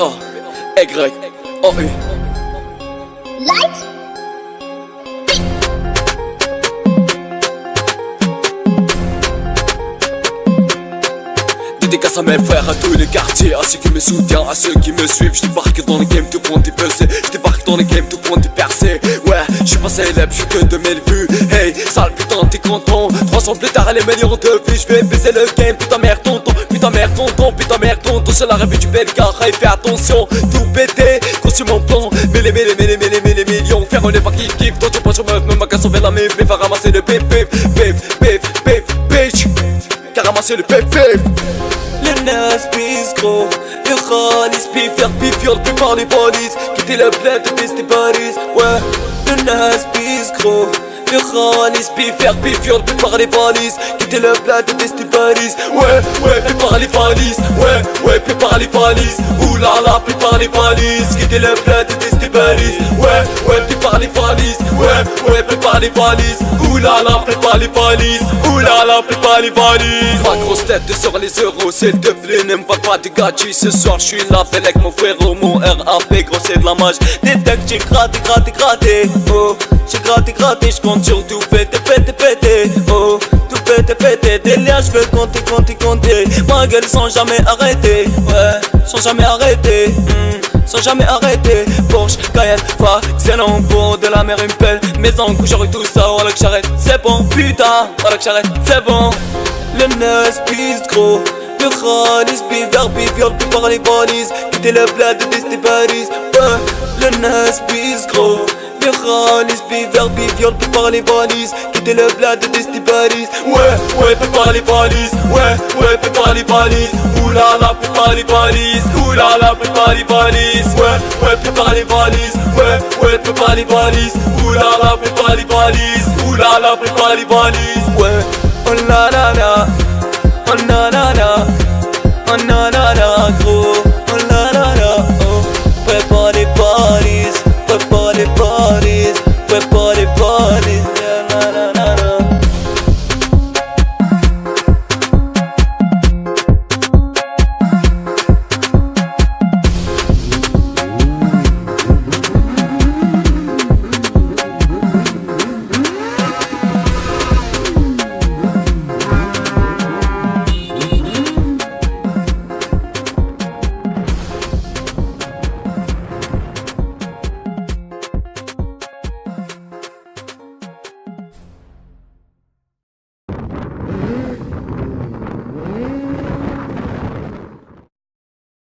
P-A-Y-O-U. Light. Dédicace à mes frères, à tous les quartiers, à ceux qui me soutiennent, à ceux qui me suivent. J'débarque dans le game, tout point du percé. J'débarque dans le game, tout point du percé. Ouais, j'suis pas célèbre, j'suis que 2000 vues. Hey, sale putain, t'es content. 300 plus tard, les millions de vues. J'vais baiser le game, putain merde tonton. Putain merde tonton, putain merde tonton. C'est la rêve du bel car, hey, fais attention. Tout pété, conçu mon plan. Mais les millions. Faire un pas qui kiffe, toi tu penses sur meuf. Même à casse, on fait la mif, mais va ramasser le pif, pif, pif, pif, pif, pif. Car ramasser le pif, pif. للناس بيسكرو الخالص بيفير بيفير بيبار لي فاليز كيتي لا بلاد تبيستي باريس واه للناس بيسكرو الخالص بيفير بيفير بيبار لي فاليز كيتي لا بلاد تبيستي باريس واه واه بيبار لي فاليز واه واه بيبار لي فاليز اولا لا بيبار لي فاليز كيتي لا بلاد تبيستي باريس واه واه بيبار لي فاليز واه واه بيبار لي فاليز اولا لا بيبار لي فاليز اولا لا بيبار لي فاليز Ma grosse tête sur les euros, s'il te plaît, ne me parle pas de gâchis. Ce soir, je suis là avec mon frérot, mon RAP, gros, c'est de la mage. Des decks, j'ai gratté, oh, j'ai gratté, j'compte sur tout pété, oh, tout pété, des liens, j'veux compter, ma gueule sans jamais arrêter, ouais, sans jamais arrêter, sans jamais arrêter. Porsche, Cayenne, excellent pour de la mer, une pelle, maison, couche, tout ça, voilà que j'arrête, c'est bon, putain, voilà que j'arrête, c'est bon. للناس بيسكرو الخالص بيفير بيفير بيبار لي فاليز كيتي لا بلاد ديستي باريس واه للناس بيسكرو الخالص بيفير بيفير بيبار لي فاليز كيتي لا بلاد ديستي باريس واه واه بيبار لي فاليز واه واه بيبار لي فاليز اولا لا بيبار لي فاليز اولا لا بيبار لي فاليز واه واه بيبار لي فاليز واه واه بيبار لي فاليز اولا لا بيبار لي فاليز اولا لا بيبار لي فاليز واه Oh la la la